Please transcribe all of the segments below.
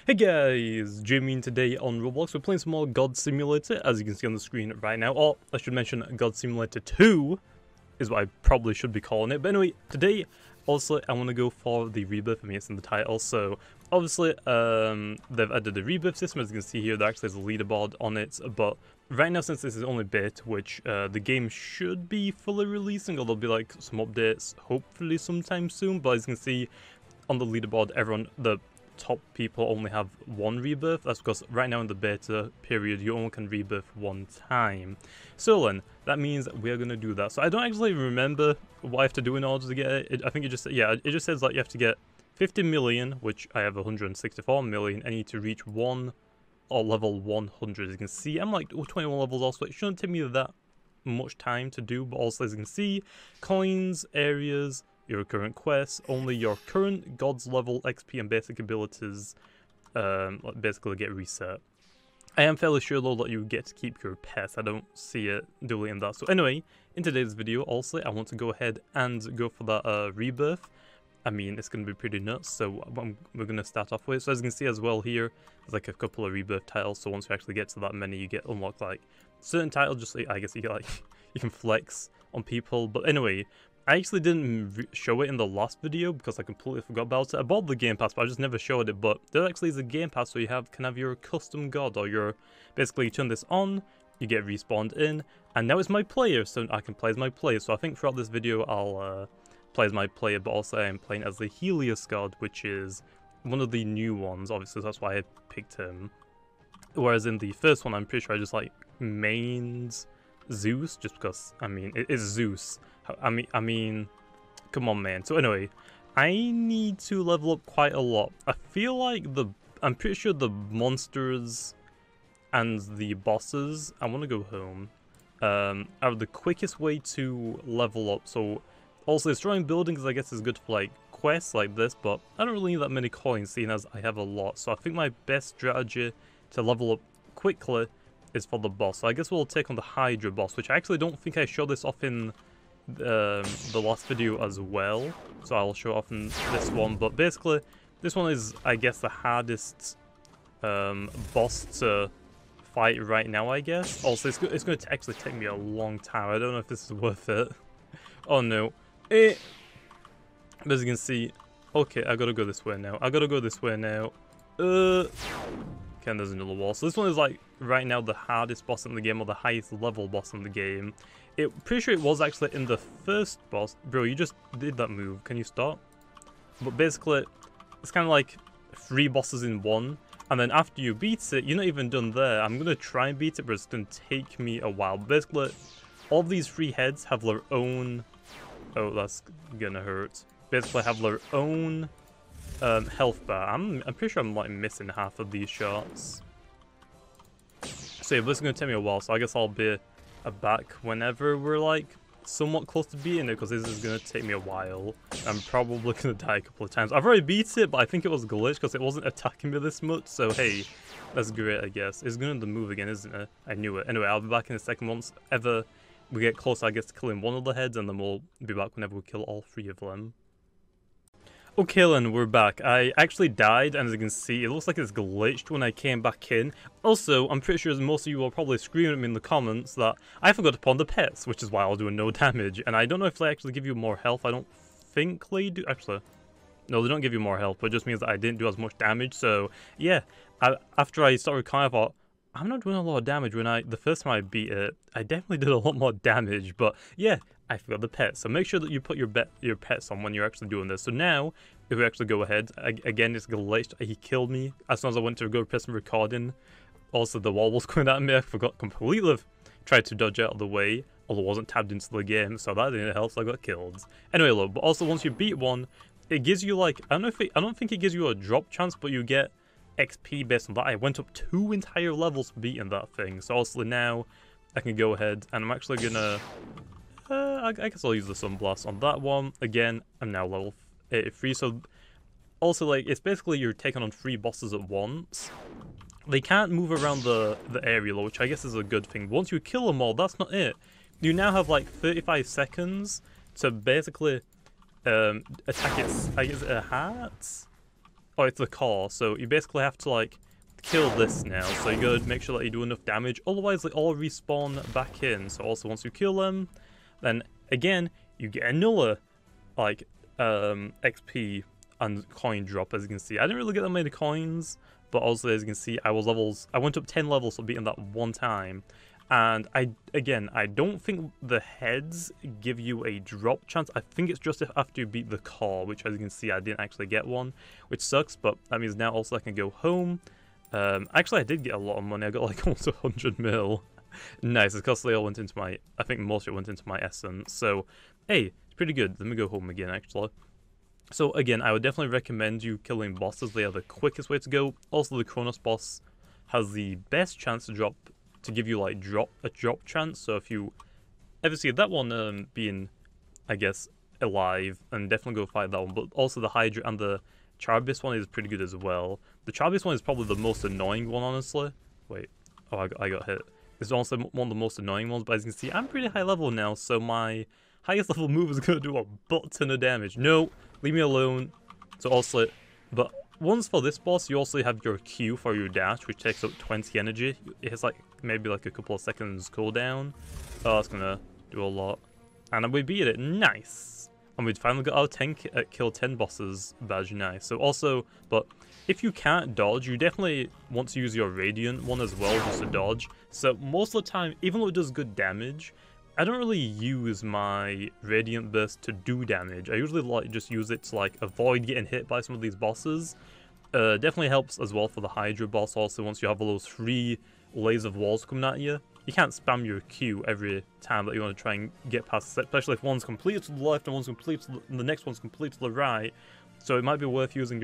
Hey guys, Jimmy, and today on Roblox we're playing some more God Simulator, as you can see on the screen right now. Or I should mention God Simulator 2 is what I probably should be calling it. But anyway, today also I want to go for the rebirth. I mean, it's in the title. So obviously they've added the rebirth system. As you can see here, there actually is a leaderboard on it. But right now, since this is only beta, which the game should be fully releasing, or there'll be like some updates hopefully sometime soon. But as you can see on the leaderboard, the top people only have one rebirth. That's because right now in the beta period you only can rebirth one time. So then that means we're gonna do that. So I don't actually remember what I have to do in order to get it. I think it just says that you have to get 50 million, which I have 164 million. I need to reach one or level 100. As you can see, I'm like 21 levels also. It shouldn't take me that much time to do, but also as you can see, coins, areas, your current quests, only your current God's level XP and basic abilities basically get reset. I am fairly sure though that you get to keep your pets. I don't see it doing that. So anyway, in today's video also I want to go ahead and go for that rebirth. I mean, it's going to be pretty nuts, so we're going to start off with. So as you can see as well here, there's like a couple of rebirth titles, so once you actually get to that many, you get unlocked like certain titles, just like, I guess you get like, you can flex on people. But anyway, I actually didn't show it in the last video because I completely forgot about it. I bought the Game Pass, but I just never showed it. But there actually is a Game Pass, so you can have your custom god, or your basically you turn this on, you get respawned in, and now it's my player, so I can play as my player. So I think throughout this video I'll play as my player, but also I am playing as the Helios god, which is one of the new ones. Obviously, that's why I picked him. Whereas in the first one, I'm pretty sure I just like mained Zeus, just because I mean it is Zeus. I mean, come on, man. So anyway, I need to level up quite a lot. I feel like I'm pretty sure the monsters and the bosses, I want to go home, are the quickest way to level up. So also destroying buildings, I guess, is good for like quests like this, but I don't really need that many coins, seeing as I have a lot. So I think my best strategy to level up quickly is for the boss. So I guess we'll take on the Hydra boss, which I actually don't think I showed this off in the last video as well, so I'll show off in this one. But basically this one is, I guess, the hardest boss to fight right now, I guess. Also it's going to actually take me a long time. I don't know if this is worth it. Oh no. But as you can see, okay, I gotta go this way now. Okay, and there's another wall. So this one is like right now the hardest boss in the game, or the highest level boss in the game. Pretty sure it was actually in the first boss. Bro, you just did that move. Can you stop? But basically, it's kind of like 3 bosses in one. And then after you beat it, you're not even done there. I'm going to try and beat it, but it's going to take me a while. Basically, all these 3 heads have their own... Oh, that's going to hurt. Basically, have their own health bar. I'm pretty sure I'm like missing half of these shots. So yeah, this is going to take me a while. So I guess I'll be back whenever we're like somewhat close to beating it, because this is going to take me a while. I'm probably going to die a couple of times. I've already beat it, but I think it was glitched because it wasn't attacking me this much. So hey, that's great, I guess. It's going to move again, isn't it? I knew it. Anyway, I'll be back in a second once ever we get close, I guess, to killing one of the heads, and then we'll be back whenever we kill all 3 of them. Okay then, we're back. I actually died, and as you can see, it looks like it's glitched when I came back in. Also, I'm pretty sure most of you are probably screaming at me in the comments that I forgot to pawn the pets, which is why I'll do no damage. And I don't know if they actually give you more health. I don't think they do. Actually, no, they don't give you more health, but it just means that I didn't do as much damage. So yeah, after I started recording, I thought, I'm not doing a lot of damage. The first time I beat it, I definitely did a lot more damage. But yeah, I forgot the pets. So make sure that you put your pets on when you're actually doing this. So now, if we actually go ahead, again, it's glitched. He killed me as soon as I went to go press some recording. Also, the wall was going at me. I forgot completely. Tried to dodge out of the way, although I wasn't tabbed into the game, so that didn't help. So I got killed. Anyway, look. But also, once you beat one, it gives you like I don't think it gives you a drop chance, but you get XP based on that. I went up 2 entire levels for beating that thing. So also now I can go ahead, and I'm actually gonna I guess I'll use the Sunblast on that one. Again, I'm now level 83. So also, like, it's basically you're taking on 3 bosses at once. They can't move around the area, which I guess is a good thing. Once you kill them all, that's not it. You now have like 35 seconds to basically attack its, I guess, a hat. oh, it's the core. So you basically have to like kill this now. So you gotta make sure that you do enough damage. Otherwise, they all respawn back in. So also once you kill them, then again you get another like XP and coin drop. As you can see, I didn't really get that many coins, but also as you can see, I went up 10 levels for beating that one time. And I don't think the heads give you a drop chance. I think it's just after you beat the core, which as you can see I didn't actually get one, which sucks, but that means now also I can go home. Actually I did get a lot of money. I got like almost 100 mil. Nice, because they all went into my, I think most of it went into my essence. So hey, it's pretty good. Let me go home again actually. So again, I would definitely recommend you killing bosses. They are the quickest way to go. Also the Kronos boss has the best chance to give you like a drop chance. So if you ever see that one being, I guess, alive, and definitely go fight that one. But also the Hydra and the Charbis one is pretty good as well. The Charbis one is probably the most annoying one, honestly. Wait, oh, I got hit. It's also one of the most annoying ones, but as you can see, I'm pretty high level now, so my highest level move is going to do a butt ton of damage. No, leave me alone. So also, but once for this boss, you also have your Q for your dash, which takes up 20 energy. It has like maybe like a couple of seconds cooldown. Oh, that's gonna do a lot. And we beat it, nice. And we finally got our 10 kill 10 bosses badge, nice. So also, but if you can't dodge, you definitely want to use your Radiant one as well, just to dodge. So most of the time, even though it does good damage, I don't really use my Radiant Burst to do damage. I usually like just use it to like avoid getting hit by some of these bosses. Definitely helps as well for the Hydra boss. Also, once you have all those 3 layers of walls coming at you, you can't spam your Q every time that you want to try and get past it, especially if one's complete to the left and one's complete to the next one's complete to the right. So it might be worth using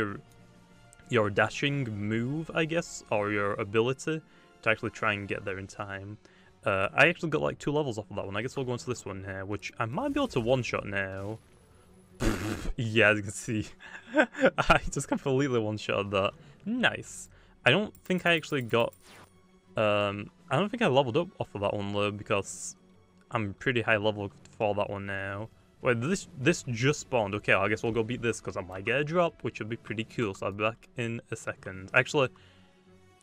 your dashing move, I guess, or your ability to actually try and get there in time. I actually got like 2 levels off of that one. I guess we'll go into this one here, which I might be able to one-shot now. Yeah, as you can see, I just completely one-shotted that. Nice. I don't think I actually got... I don't think I leveled up off of that one though, because I'm pretty high level for that one now. Wait, this just spawned. Okay, I guess we'll go beat this, because I might get a drop, which would be pretty cool. So I'll be back in a second. Actually,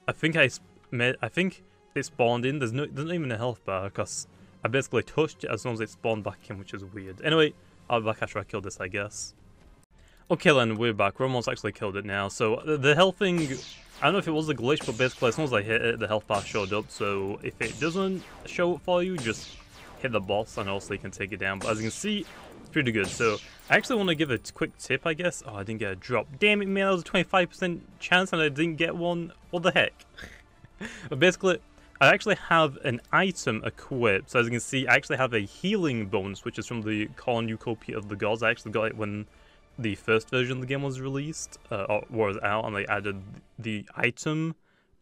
I think it spawned in. There's not even a health bar, because I basically touched it as soon as it spawned back in, which is weird. Anyway, I'll be back after I kill this, I guess. Okay then, we're back. We're almost actually killed it now. So the health thing, I don't know if it was a glitch, but basically as soon as I hit it, the health bar showed up. So if it doesn't show up for you, just hit the boss and also you can take it down. But as you can see, it's pretty good. So I actually want to give a quick tip, I guess. Oh, I didn't get a drop. Damn it, man, that was a 25% chance and I didn't get one. What the heck? But basically, I actually have an item equipped. So as you can see, I actually have a healing bonus, which is from the Cornucopia of the Gods. I actually got it when the first version of the game was released, or was out, and they added the item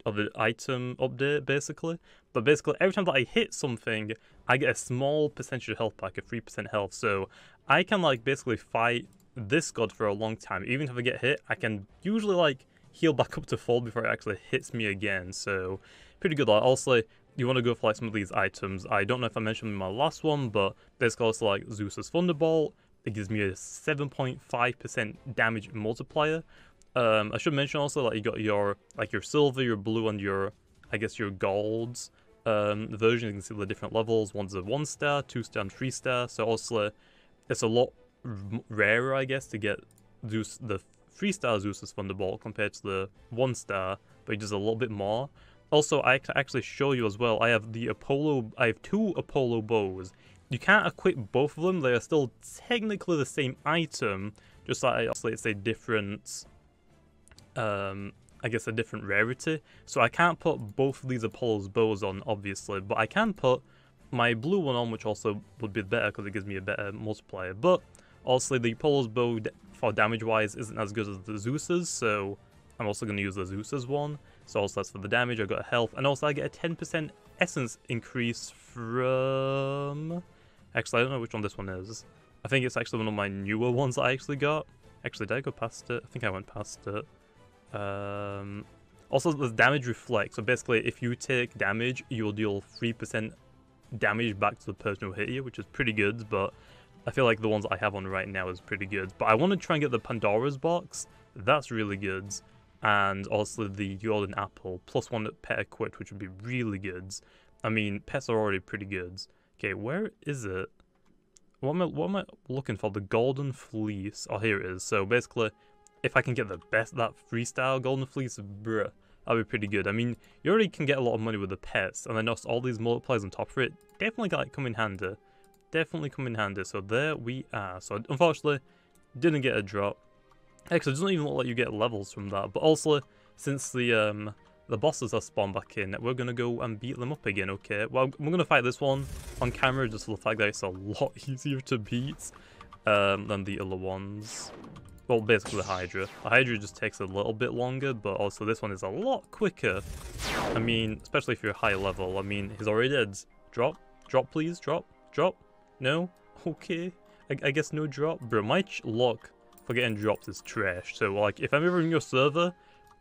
update, basically. But basically, every time that I hit something, I get a small percentage of health back, a 3% health. So I can like basically fight this god for a long time. Even if I get hit, I can usually like heal back up to full before it actually hits me again. So pretty good. Also, you want to go for like some of these items. I don't know if I mentioned in my last one, but there's also like Zeus's Thunderbolt. It gives me a 7.5% damage multiplier. I should mention also that you got your silver, your blue, and your, I guess, your golds version. You can see the different levels. One's a 1-star, 2-star, and 3-star. So also, it's a lot rarer, I guess, to get Zeus, the 3-star Zeus's Thunderbolt compared to the 1-star, but it does a little bit more. Also, I can actually show you as well. I have 2 Apollo bows. You can't equip both of them. They are still technically the same item, just like it's a different, I guess a different rarity. So I can't put both of these Apollo's bows on, obviously, but I can put my blue one on, which also would be better because it gives me a better multiplier. But also the Apollo's bow for damage-wise isn't as good as the Zeus's, so I'm also going to use the Zeus's one. So also that's for the damage. I got a health, and also I get a 10% essence increase from... Actually, I don't know which one this one is. I think it's actually one of my newer ones that I actually got. Actually, did I go past it? I think I went past it. Also, the damage reflect. So basically, if you take damage, you will deal 3% damage back to the person who hit you, which is pretty good, but I feel like the ones I have on right now is pretty good. But I want to try and get the Pandora's box. That's really good. and also the golden apple, plus 1 pet equipped, which would be really good. I mean, pets are already pretty good. Okay, where is it? What am I looking for? The golden fleece. Oh, here it is. So basically, if I can get that freestyle golden fleece, bruh, that'd be pretty good. I mean, you already can get a lot of money with the pets, and then just all these multipliers on top of it, definitely like come in handy. Definitely come in handy. So there we are. So unfortunately, didn't get a drop. Actually, it doesn't even look like you get levels from that. But also, since the bosses are spawned back in, we're gonna go and beat them up again. Okay. Well, we're gonna fight this one on camera just for the fact that it's a lot easier to beat than the other ones. Well, basically the Hydra. The Hydra just takes a little bit longer, but also this one is a lot quicker. I mean, especially if you're high level. I mean, he's already dead. Drop, drop, please, drop, drop. No, okay. I guess no drop, bro. My luck for getting drops is trash. So like, if I'm ever in your server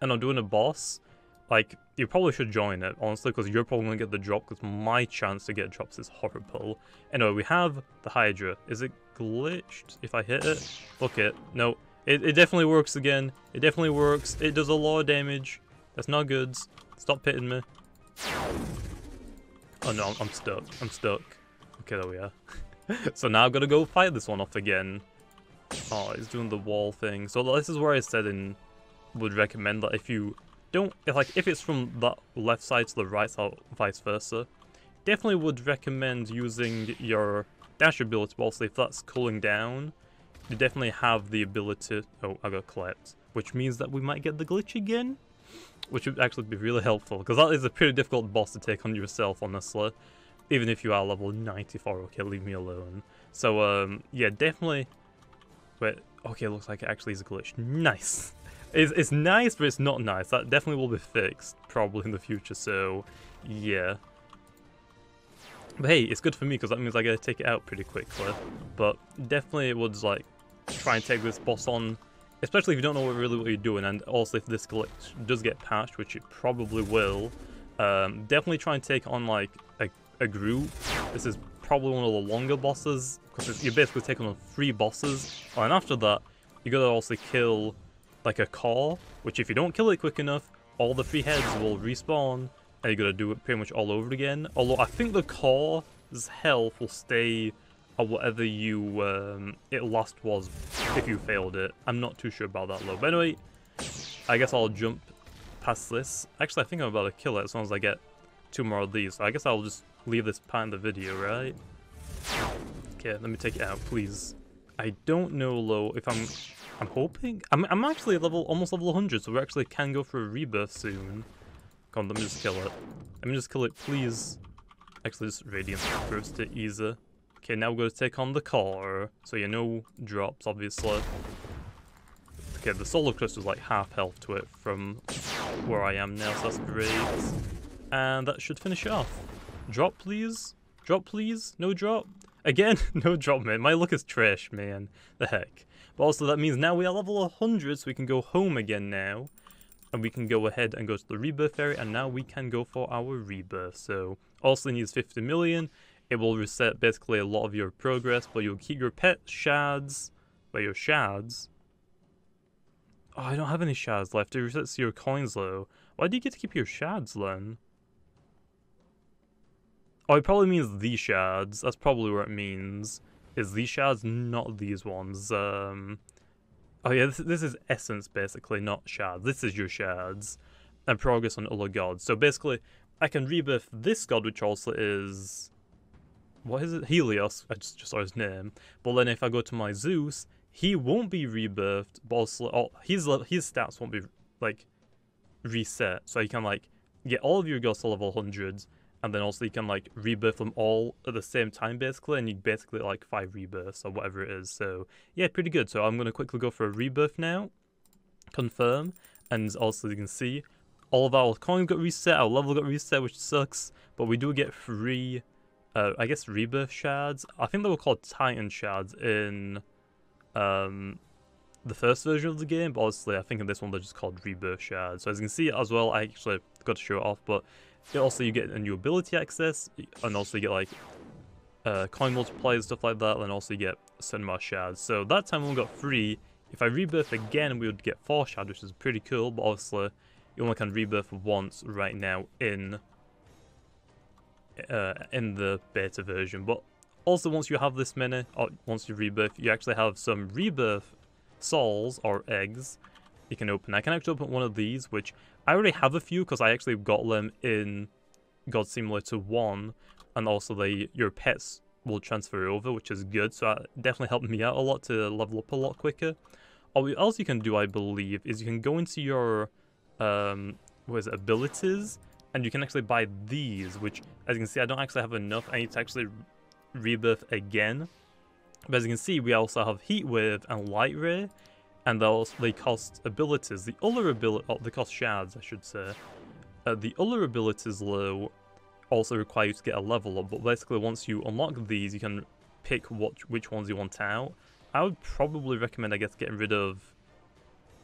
and I'm doing a boss, like, you probably should join it, honestly, because you're probably going to get the drop, because my chance to get drops is horrible. Anyway, we have the Hydra. Is it glitched if I hit it? Look it. No, it definitely works again. It definitely works. It does a lot of damage. That's not good. Stop hitting me. Oh no, I'm stuck. I'm stuck. Okay, there we are. So now I've got to go fight this one off again. Oh, it's doing the wall thing. So this is where I said would recommend that if you don't, if it's from the left side to the right side, vice versa, definitely would recommend using your dash ability. Also, if that's cooling down, you definitely have the ability. Oh, I got clipped, which means that we might get the glitch again, which would actually be really helpful, because that is a pretty difficult boss to take on yourself, honestly. Even if you are level 94, okay, leave me alone. So, yeah, definitely. Wait, okay, looks like it actually is a glitch. Nice. It's nice, but it's not nice. That definitely will be fixed, probably in the future, so, yeah. But hey, it's good for me, because that means I gotta take it out pretty quickly. But definitely would, like, try and take this boss on, especially if you don't know really what you're doing, and also if this glitch does get patched, which it probably will, definitely try and take on, like, a group. This is probably one of the longer bosses, because you're basically taking on 3 bosses, and after that, you gotta also kill, like, a core, which if you don't kill it quick enough, all the 3 heads will respawn, and you gotta do it pretty much all over again. Although I think the core's health will stay at whatever it last was if you failed it. I'm not too sure about that though. But anyway, I guess I'll jump past this. Actually, I think I'm about to kill it as soon as I get 2 more of these. So I guess I'll just leave this part in the video, right? Okay, let me take it out, please. I don't know though if I'm hoping. I'm actually almost level 100, so we actually can go for a rebirth soon. Come on, let me just kill it. Let me just kill it, please. Actually, just radiant burst it easy. Okay, now we're going to take on the core. So yeah, no drops, obviously. Okay, the solar crystal is like half health to it from where I am now, so that's great. And that should finish it off. Drop, please. Drop, please. No drop. Again, no drop, man. My luck is trash, man. The heck. But also, that means now we are level 100, so we can go home again now. And we can go ahead and go to the rebirth area, and now we can go for our rebirth. So, also needs 50 million. It will reset basically a lot of your progress, but you'll keep your pet shards. But your shards? Oh, I don't have any shards left. It resets your coins, though. Why do you get to keep your shards, then? Oh, it probably means these shards. That's probably what it means. Is these shards, not these ones. Oh yeah, this is essence, basically, not shards. This is your shards. And progress on other gods. So basically, I can rebirth this god, which also is... What is it? Helios. I just saw his name. But then if I go to my Zeus, he won't be rebirthed, but also his stats won't be, like, reset. So you can, like, get all of your gods to level 100, and then also you can, like, rebirth them all at the same time, basically, and you basically, like, 5 rebirths or whatever it is. So, yeah, pretty good. So I'm going to quickly go for a rebirth now. Confirm. And also, you can see, all of our coins got reset, our level got reset, which sucks. But we do get 3, I guess, rebirth shards. I think they were called Titan shards in the first version of the game. But honestly, I think in this one, they're just called rebirth shards. So as you can see as well, I actually got to show it off, but... Also, you get a new ability access, and also you get, like, coin multipliers, stuff like that, and also you get a certain amount of shards. So that time we only got 3, If I rebirth again, we would get 4 shards, which is pretty cool, but obviously you only can rebirth once right now in the beta version. But also once you have this many, or once you rebirth, you actually have some rebirth souls or eggs you can open. I can actually open one of these, which I already have a few because I actually got them in God Simulator 1, and also your pets will transfer over, which is good, so that definitely helped me out a lot to level up a lot quicker. What else you can do, I believe, is you can go into your abilities, and you can actually buy these, which, as you can see, I don't actually have enough. I need to actually rebirth again. But as you can see, we also have Heat Wave and Light Ray, and they cost abilities. The other ability, they cost shards, I should say. The other abilities, though, also require you to get a level up, but basically once you unlock these, you can pick which ones you want out. I would probably recommend, I guess, getting rid of...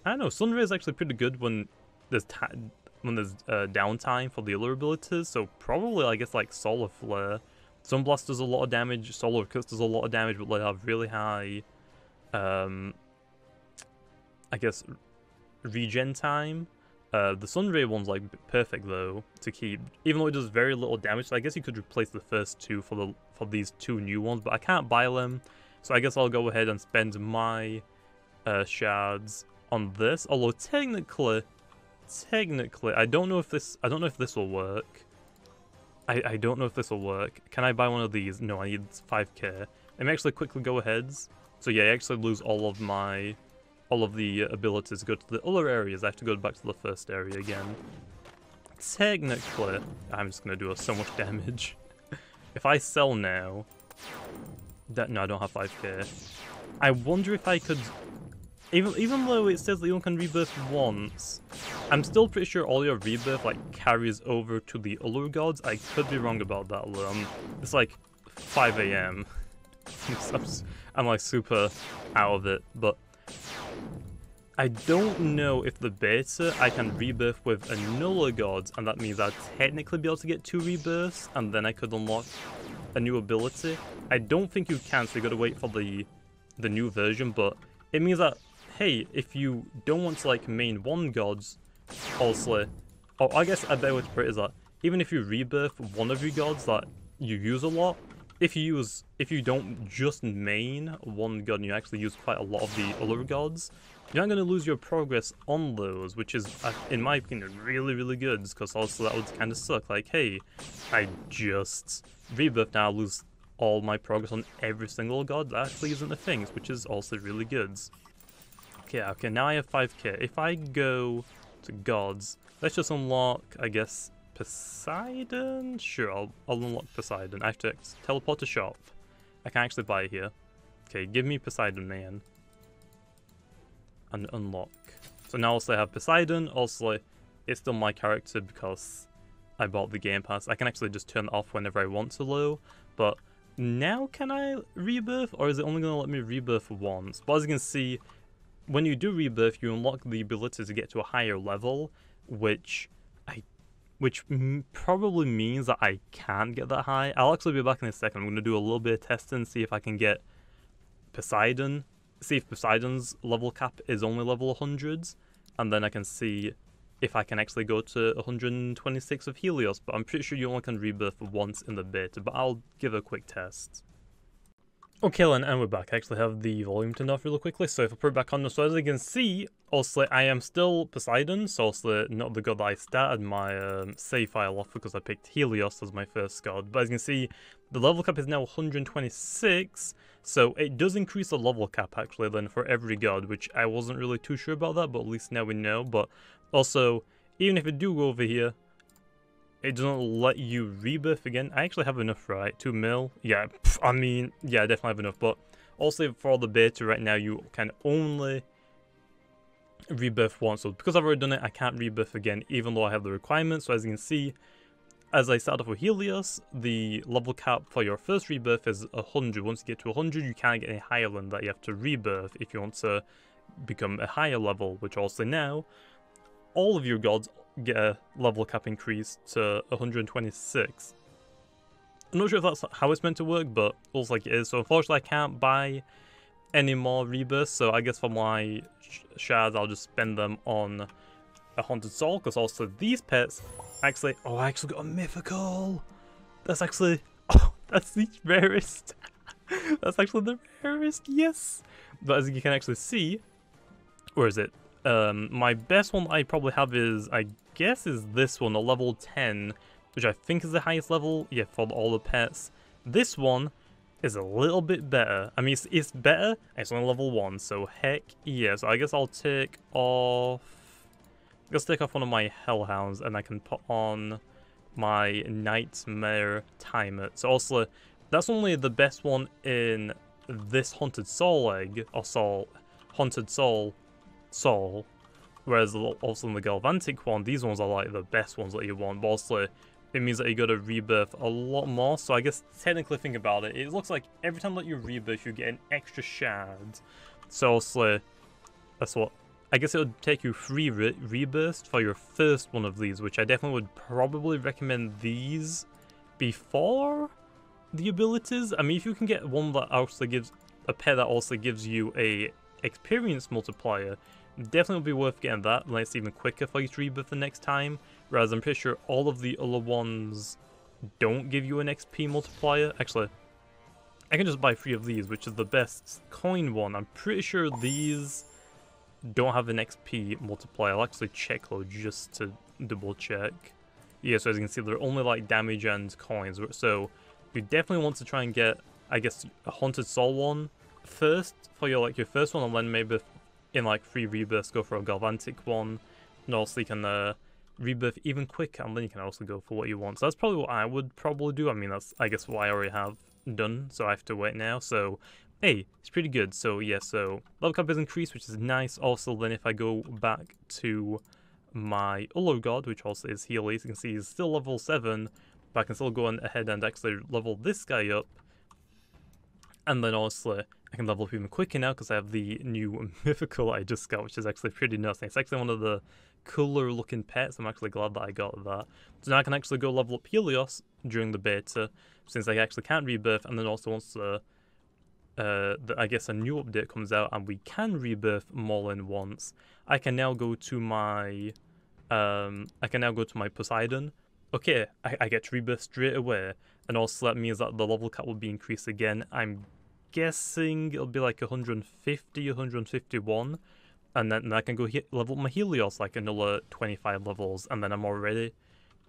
I don't know, Sunray is actually pretty good when there's downtime for the other abilities, so probably, I guess, like Solar Flare. Sunblast does a lot of damage, Solar Kiss does a lot of damage, but they have really high, I guess, regen time. The Sunray one's like perfect though to keep, even though it does very little damage. So I guess you could replace the first two for these 2 new ones, but I can't buy them, so I guess I'll go ahead and spend my shards on this. Although technically, I don't know if this will work. I don't know if this will work. Can I buy one of these? No, I need 5k. Let me actually quickly go ahead. So yeah, I actually lose all of the abilities to go to the other areas. I have to go back to the first area again. Technically, I'm just going to do so much damage. If I sell now... no, I don't have 5k. I wonder if I could... Even though it says that you only can rebirth once, I'm still pretty sure all your rebirth like carries over to the other gods. I could be wrong about that though. It's like 5 AM. I'm like super out of it, but I don't know if the beta I can rebirth with another god, and that means I'd technically be able to get 2 rebirths, and then I could unlock a new ability. I don't think you can, so you gotta wait for the new version, but it means that, hey, if you don't want to like main one gods, also, or I guess a better way to put it is that even if you rebirth one of your gods that you use a lot, if you don't just main one god and you actually use quite a lot of the other gods, you're not going to lose your progress on those, which is, in my opinion, really, really good, because also that would kind of suck. Like, hey, I just rebirth now, lose all my progress on every single god that actually isn't a thing, which is also really good. Okay, now I have 5k. If I go to gods, let's just unlock, I guess, Poseidon? Sure, I'll unlock Poseidon. I have to teleport to shop. I can actually buy it here. Okay, give me Poseidon, man. And unlock. So now also I have Poseidon. Also, it's still my character because I bought the Game Pass. I can actually just turn it off whenever I want to low. But now can I rebirth? Or is it only going to let me rebirth once? But as you can see, when you do rebirth, you unlock the ability to get to a higher level, which probably means that I can't get that high. I'll actually be back in a second. I'm going to do a little bit of testing, see if I can get Poseidon, see if Poseidon's level cap is only level 100s, and then I can see if I can actually go to 126 of Helios, but I'm pretty sure you only can rebirth once in the beta, but I'll give a quick test. Okay then, and we're back. I actually have the volume turned off really quickly, so if I put it back on, so as you can see, also I am still Poseidon, so also not the god that I started my save file off because I picked Helios as my first god, but as you can see, the level cap is now 126, so it does increase the level cap actually then for every god, which I wasn't really too sure about that, but at least now we know. But also, even if I do go over here, it doesn't let you rebirth again. I actually have enough, right? 2 mil? Yeah, I mean, yeah, I definitely have enough. But also for the beta right now, you can only rebirth once. So because I've already done it, I can't rebirth again, even though I have the requirements. So as you can see, as I start off with Helios, the level cap for your first rebirth is 100. Once you get to 100, you can't get any higher than that. You have to rebirth if you want to become a higher level, which also now, all of your gods get a level cap increase to 126. I'm not sure if that's how it's meant to work, but it looks like it is. So unfortunately I can't buy any more rebirths, so I guess for my shards I'll just spend them on a haunted soul, because also these pets actually, oh, I actually got a mythical. That's actually, oh, that's the rarest. That's actually the rarest, yes. But as you can actually see, where is it? My best one I probably have is, I guess, is this one, a level 10, which I think is the highest level, yeah, for all the pets. This one is a little bit better. I mean, it's better, it's only level 1, so heck yeah. So I guess I'll take off, let's take off one of my hellhounds, and I can put on my nightmare timer. So also, that's only the best one in this haunted soul egg, or soul, haunted soul, whereas also in the galvantic one, these ones are like the best ones that you want, but also it means that you gotta rebirth a lot more. So I guess technically think about it, it looks like every time that you rebirth you get an extra shard. So also, that's what, I guess it would take you 3 rebirths for your first one of these, which I definitely would probably recommend these before the abilities. I mean, if you can get one that also gives a pet that also gives you a experience multiplier, definitely would be worth getting that, and it's even quicker for you to rebirth the next time, whereas I'm pretty sure all of the other ones don't give you an XP multiplier. Actually, I can just buy 3 of these, which is the best coin one. I'm pretty sure these don't have an XP multiplier. I'll actually check though, just to double check. Yeah, so as you can see, they're only like damage and coins, so you definitely want to try and get, I guess, a haunted soul one first for your like your first one, and then maybe in like 3 rebirths go for a galvantic one, and also you can rebirth even quicker, and then you can also go for what you want. So that's probably what I would probably do. I mean, that's, I guess, what I already have done, so I have to wait now. So hey, it's pretty good. So yeah, so level cap is increased, which is nice. Also, then if I go back to my other god, which also is Healy, so you can see he's still level 7, but I can still go on ahead and actually level this guy up. And then also, I can level up even quicker now because I have the new mythical I just got, which is actually pretty nice. It's actually one of the cooler looking pets. I'm actually glad that I got that. So now I can actually go level up Helios during the beta, since I actually can't rebirth, and then also once I guess a new update comes out and we can rebirth more than once, I can now go to my Poseidon. Okay, I get to rebirth straight away, and also that means that the level cap will be increased again. I'm guessing it'll be like 150, 151, and then I can go level up my Helios like another 25 levels, and then I'm already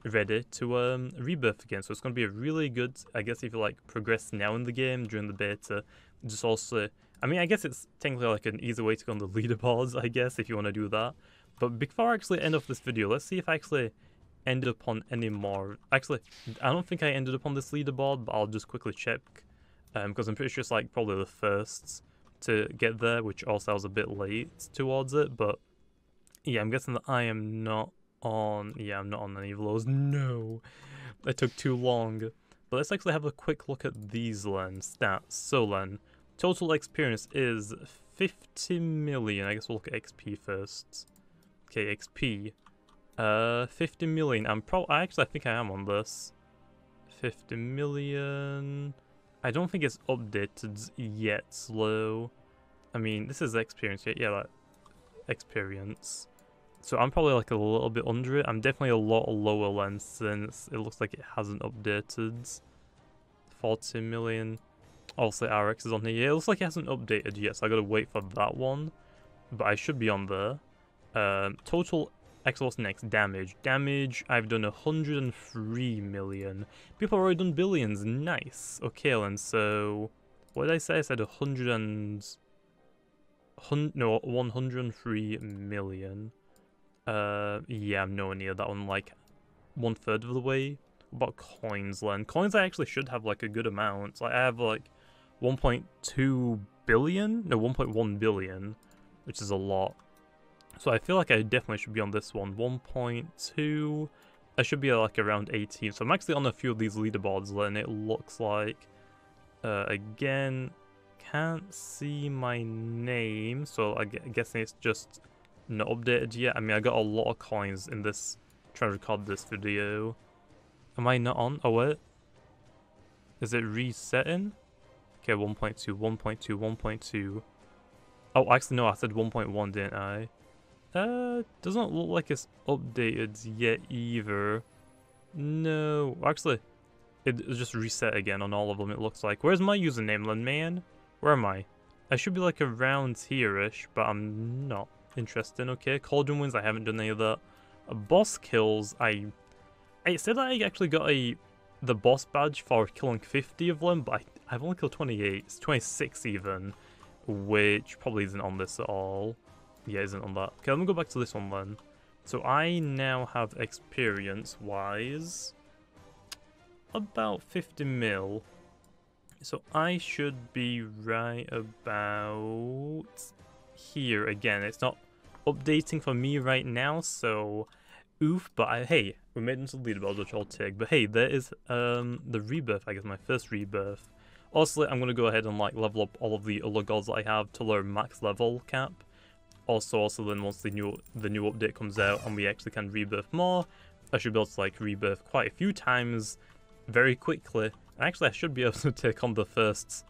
ready to rebirth again. So it's going to be a really good, I guess, if you like progress now in the game during the beta. Just also, I mean, I guess it's technically like an easy way to go on the leaderboards, I guess, if you want to do that. But before I actually end off this video, let's see if I actually ended up on any more. Actually, I don't think I ended up on this leaderboard, but I'll just quickly check, because I'm pretty sure it's like probably the first to get there, which also I was a bit late towards it. But yeah, I'm guessing that I am not on, yeah, I'm not on any of those. No, it took too long. But let's actually have a quick look at these stats. So then, total experience is 50 million. I guess we'll look at XP first. Okay, XP. 50 million. I think I am on this. 50 million. I don't think it's updated yet, slow. I mean, this is experience, yeah, like, experience. So I'm probably like a little bit under it. I'm definitely a lot lower than, since it looks like it hasn't updated. 40 million. Also, RX is on here. Yeah, it looks like it hasn't updated yet, so I gotta wait for that one. But I should be on there. Total what's next? Damage. Damage, I've done 103 million. People have already done billions. Nice. Okay, then, so what did I say? I said 103 million. Yeah, I'm nowhere near that one, like 1/3 of the way. What about coins then? Coins I actually should have like a good amount. Like I have like 1.2 billion? No, 1.1 billion, which is a lot. So I feel like I definitely should be on this one. 1.2. I should be like around 18. So I'm actually on a few of these leaderboards and it looks like, again, can't see my name. So I'm guessing it's just not updated yet. I mean, I got a lot of coins in this, trying to record this video. Am I not on? Oh, wait. Is it resetting? Okay, 1.2, 1.2, 1.2. Oh, actually, no, I said 1.1, didn't I? Doesn't look like it's updated yet either. No, actually, it just reset again on all of them, it looks like. Where's my username, then, man? Where am I? I should be like around here-ish, but I'm not interested. Okay, Cauldron wins, I haven't done any of that. Boss kills, I said I actually got the boss badge for killing 50 of them, but I've only killed 28. It's 26 even, which probably isn't on this at all. Yeah, isn't on that. Okay, let me go back to this one then. So I now have experience-wise about 50 mil. So I should be right about here again. It's not updating for me right now, so oof, but hey, we made into leaderboards, which I'll take. But hey, there is the rebirth, I guess my first rebirth. Also, I'm gonna go ahead and like level up all of the other gods that I have to their max level cap. Also then once the new update comes out and we actually can rebirth more, I should be able to like rebirth quite a few times very quickly. Actually, I should be able to take on the first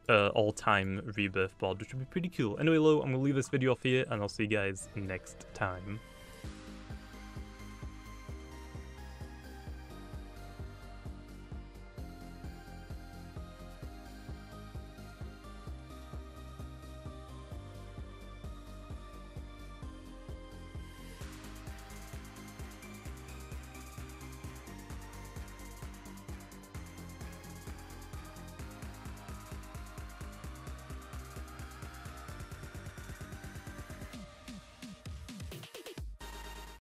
all-time rebirth bod, which would be pretty cool. Anyway, I'm going to leave this video off here, and I'll see you guys next time.